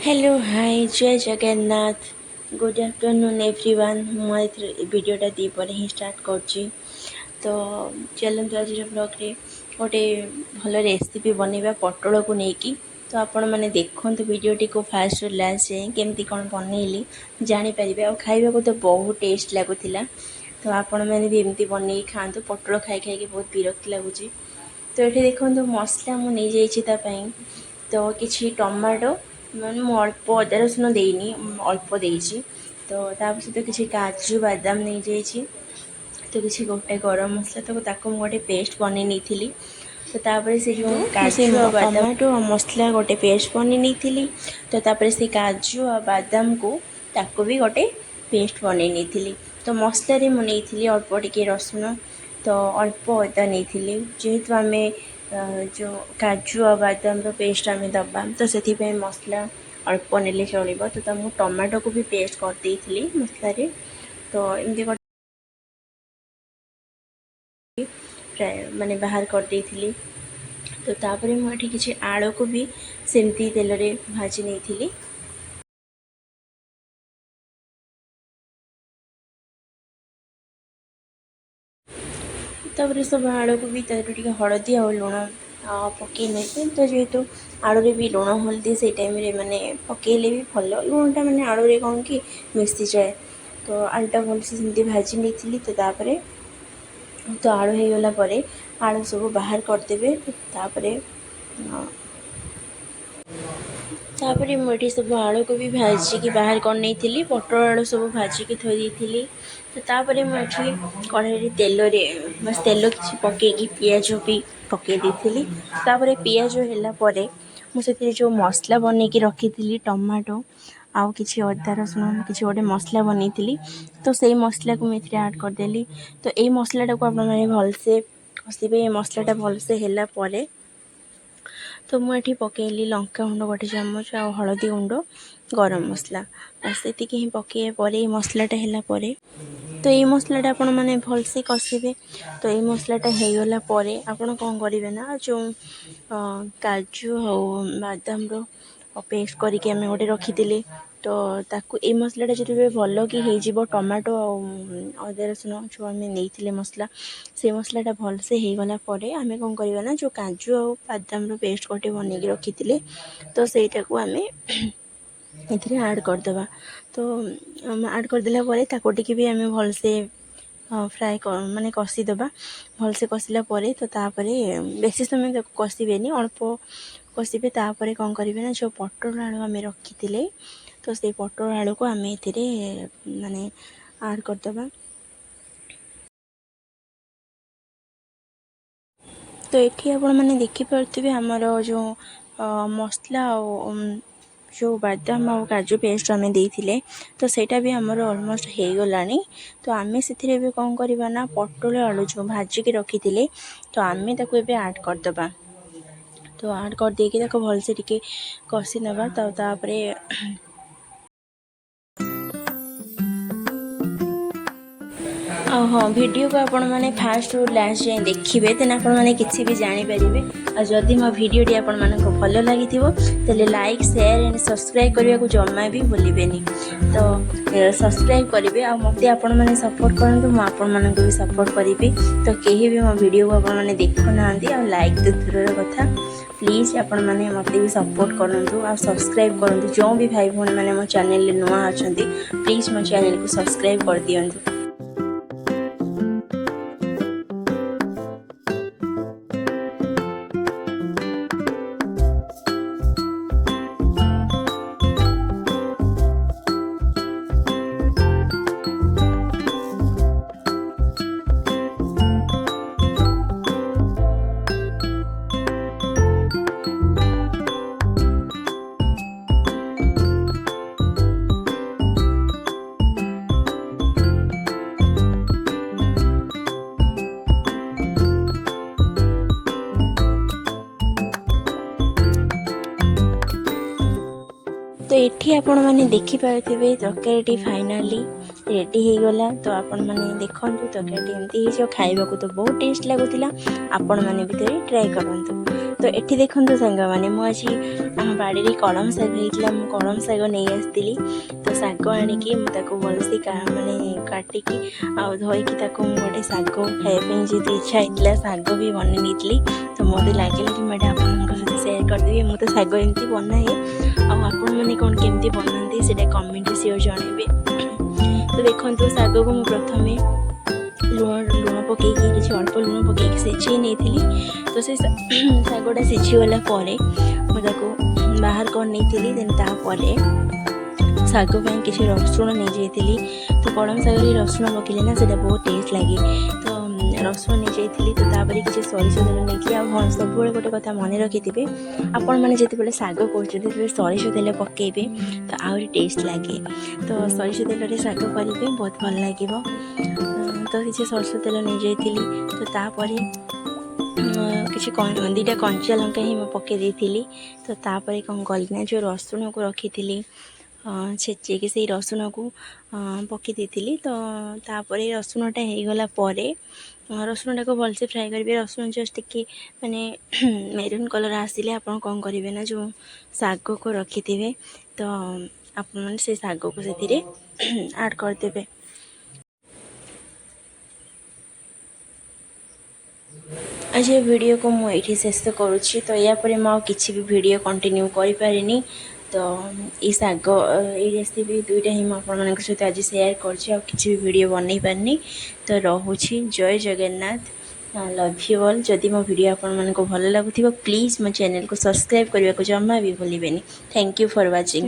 Hello hi जय Jagannath good afternoon everyone मुझे वीडियोटा दीपर ही start करची तो चलते आज ब्लॉग्रे गोटे भल रेसिपी बनइबा पटल को लेकिन तो आपण मैंने देखते वीडियोटी को फास्ट लास्ट जाए केमती कौन बनइली जानीपर आ खाइबा को तो बहुत टेस्ट लगुला तो आपण मैंने भी एमती बनई खातु पटल खाई खाई बहुत विरक्त लगुच तो ये देखो मसला मुझे तो किसी टमाटो मैंने अल्प अदा रसुण देनी अल्प देती तो सहित किसी काजू बादाम नहीं जाइए तो किसी गोटे गरम मसला तो ताको गोटे पेस्ट बन नहीं तो तापर से जो काजू और टमाटो और मसला गोटे पेस्ट बन नहीं तो तापर से काजू और बादाम को ताको भी गोटे पेस्ट बन नहीं तो मसलें मुझे अल्प टिके रसुण तो अल्प अदा नहीं जेहेतु आम जो काजू और बादाम पेस्ट आम दबा तो से मसला अल्प ने चलो तो मुझे टमाटो को भी पेस्ट कर देती मसला तो एमती माने बाहर कर देती तो तापर मुझे किसी आलू को भी सेमती तेल रे भाजी नहीं तापर सब आलू को भी टे हलदी और लुण पकई नहीं तो जेहेतु आलू भी लुण हलदी से टाइम माने पकईले भी भल लुणटा मैंने आलू कौन कि मिसी जाए तो आलूटा भलसे सेमती भाजी नहीं तो तापर तो आलू हो गला पर आलू सब बाहर करदे तापर मुझे सब आलू को भी भाजिकी बाहर कर नहीं पटल आलू सब भाजिकी थोड़ी तो तापर मुझे कढ़ाई तेल बस तेल किसी पकईकी पियाज भी पकई देती तापर पियाज है मुझे जो मसला बनईकी रखी टमाटो आउ किसी अदा रसुण किसी गोटे मसला बनई तो से मसला को मुझे ऐड करदेली तो ये मसलाटा को आप भलसे कषे मसलाटा भलसे है तो मुझे पकईली लंका गुंड गोटे चामच आ हलदी गुंड गरम मसला बस ये ही पकईया पर मसलाटा है तो ये मसलाटा आपण मैंने भलसे कषे तो ये मसलाटा हो गला आपण कौन करेंगे ना जो काजू और बादाम पेस्ट करके आम गोटे रखी तो ताकू ये मसलाटा जो भल कि हो टमाटो अदा रसुण जो आम नहीं मसला से मसलाटा भलसे हो गला आम कौन करवा ना जो काजू और बादाम पेस्ट गोटे बनई रखी तो सहीटा को आम ये ऐड करदे तो ऐड करदेला ताकि भी आम भलसे फ्राए माने कषीदबा भलसे कषिला तो तापर बेसी समय कषिबेनी अल्प कषिबे तापर कौन करेंगे ना जो पटल आलू आम रखी तो से पटल आलू को आम ये माने ऐड करदबा तो ये आप मैंने देखिपे आमर जो मसला जो बादाम और काजू पेस्ट आम देते तो सेटा भी आमर ऑलमोस्ट हो गला तो आम से कौन करवा ना पटल आलू जो भाजिकी रखी तो आम ताको ऐड करदबा तो ऐड कर देकी भलसे टिके कषि नवा तापर हाँ वीडियो को आपण मैंने फास्ट रु लास्ट जाए देखिए तेना आपण मैंने किसी भी जानीपारे आदि मो भिडटी आपण मानक भल लगी तेल लाइक शेयर एंड सब्सक्राइब करने को जमा भी भूलें तो सब्सक्राइब करेंगे आ मत आपण मैंने सपोर्ट करूँ मुझे भी सपोर्ट करी तो कहीं भी मो भिड को आपण मैंने देखुना आ लाइक तो दूर कथा प्लीज आपण मैंने मत भी सपोर्ट करूँ आ सब्सक्राइब करूँ जो भी भाई भौणी मैंने मो चैनल नुआ अच्छा प्लीज मो चैनल को सब्सक्राइब कर दिंतु। तो ये आपण मैंने देखिपे तरकारी फाइनाली रेडी हो गला तो आपण मैंने देखु तरकारी एमती खाइबा को तो बहुत टेस्ट लगुला आपण मैंने भी ट्राए करूँ। तो ଏଠି ଦେଖନ୍ତୁ ସାଙ୍ଗମାନେ ମୁଁ ଆଜି ଆମ ବାଡ଼ିରେ କଳମ ଶାଗ ହେଇଥିଲା ମୁଁ କଳମ ଶାଗ ନେଇ ଆସିଥିଲି ତ ଶାଗ ଆଣିକି ମୁଁ ତାକୁ ଭଲସେ ମାନେ କାଟିକି ଆଉ ଧୋଇକି ତାକୁ ମୁଁ ଗୋଟେ ଶାଗ ଖାଇବା ପାଇଁ ଯେହେତୁ ଇଚ୍ଛା ହେଇଥିଲା ଶାଗ ବି ବନେଇ ଦେଇଥିଲି ତ ମୋତେ ଲାଗିଲା କି ମୁଁ ଏଇଟା ଆପଣଙ୍କ ସହିତ ସେୟାର କରିଦେବି ମୁଁ ତ ଶାଗ ଏମିତି ବନାଏ ଆଉ ଆପଣମାନେ କ'ଣ କେମିତି ବନାନ୍ତି ସେଇଟା କମେଣ୍ଟରେ ସିଓର ଜଣାଇବେ ତ ଦେଖନ୍ତୁ ଶାଗକୁ ମୁଁ ପ୍ରଥମେ ଲୁଣ ପକାଇକି କିଛି ଅଳ୍ପ ଲୁଣ ପକାଇକି ସିଝେଇ ନେଇଥିଲି ତ ସେ ଶାଗଟା ସିଝିଗଲା ପରେ ମୁଁ ତାକୁ ବାହାର କରିନେଇଥିଲି ଦେନ୍ ତାପରେ ଶାଗ ପାଇଁ କିଛି ରସୁଣ ନେଇଯାଇଥିଲି ତ କଳମ ଶାଗରେ ରସୁଣ ପକାଇଲେ ନା ସେଇଟା ବହୁତ ଟେଷ୍ଟ ଲାଗେ ତ ରସୁଣ ନେଇଯାଇଥିଲି ତ ତାପରେ କିଛି ସୋରିଷ ତେଲ ନେଇଥିଲି ଆଉ ହଁ ସବୁବେଳେ ଗୋଟେ କଥା ମନେ ରଖିଥିବେ ଆପଣମାନେ ଯେତେବେଳେ ଶାଗ କରୁଛନ୍ତି ସେତେବେଳେ ସୋରିଷ ତେଲ ପକାଇବେ ତ ଆହୁରି ଟେଷ୍ଟ ଲାଗେ ତ ସୋରିଷ ତେଲରେ ଶାଗ କରିବେ ବହୁତ ଭଲ ଲାଗିବ ତ କିଛି ସୋରିଷ ତେଲ ନେଇଯାଇଥିଲି ତ ତାପରେ କିଛି ଦୁଇଟା କଞ୍ଚା ଲଙ୍କା ହିଁ ମୁଁ ପକାଇ ଦେଇଥିଲି ତ ତାପରେ କ'ଣ କଲି ନା ଯେଉଁ ରସୁଣକୁ ରଖିଥିଲି ଛେଚିକି ସେଇ ରସୁଣକୁ ପକାଇ ଦେଇଥିଲି ତ ତାପରେ ରସୁଣଟା ହେଇଗଲା ପରେ ରସୁଣଟାକୁ ଭଲସେ ଫ୍ରାଏ କରିବେ ରସୁଣ ଜଷ୍ଟ ଟିକେ ମାନେ ମେରୁନ୍ କଲର୍ ଆସିଲେ ଆପଣ କ'ଣ କରିବେ ନା ଯେଉଁ ଶାଗକୁ ରଖିଥିବେ ତ ଆପଣମାନେ ସେ ଶାଗକୁ ସେଥିରେ ଆଡ଼୍ କରିଦେବେ ଆଜି ଏ ଭିଡ଼ିଓକୁ ମୁଁ ଏଇଠି ଶେଷ କରୁଛି ତ ୟା ପରେ ମୁଁ ଆଉ କିଛି ବି ଭିଡ଼ିଓ କଣ୍ଟିନ୍ୟୁ କରିପାରିନି ତ ଏଇ ଶାଗ ଏଇ ରେସିପି ଦୁଇଟା ହିଁ ମୁଁ ଆପଣମାନଙ୍କ ସହିତ ଆଜି ସେୟାର କରିଛି ଆଉ କିଛି ବି ଭିଡ଼ିଓ ବନେଇ ପାରିନି ତ ରହୁଛି ଜୟ ଜଗନ୍ନାଥ ଲଭ୍ ୟୁ ଅଲ୍ ଯଦି ମୋ ଭିଡ଼ିଓ ଆପଣମାନଙ୍କୁ ଭଲ ଲାଗୁଥିବ ପ୍ଲିଜ୍ ମୋ ଚ୍ୟାନେଲକୁ ସବସ୍କ୍ରାଇବ୍ କରିବାକୁ ଜମା ବି ଭୁଲିବେନି ଥ୍ୟାଙ୍କ ୟୁ ଫର୍ ୱାଚିଂ।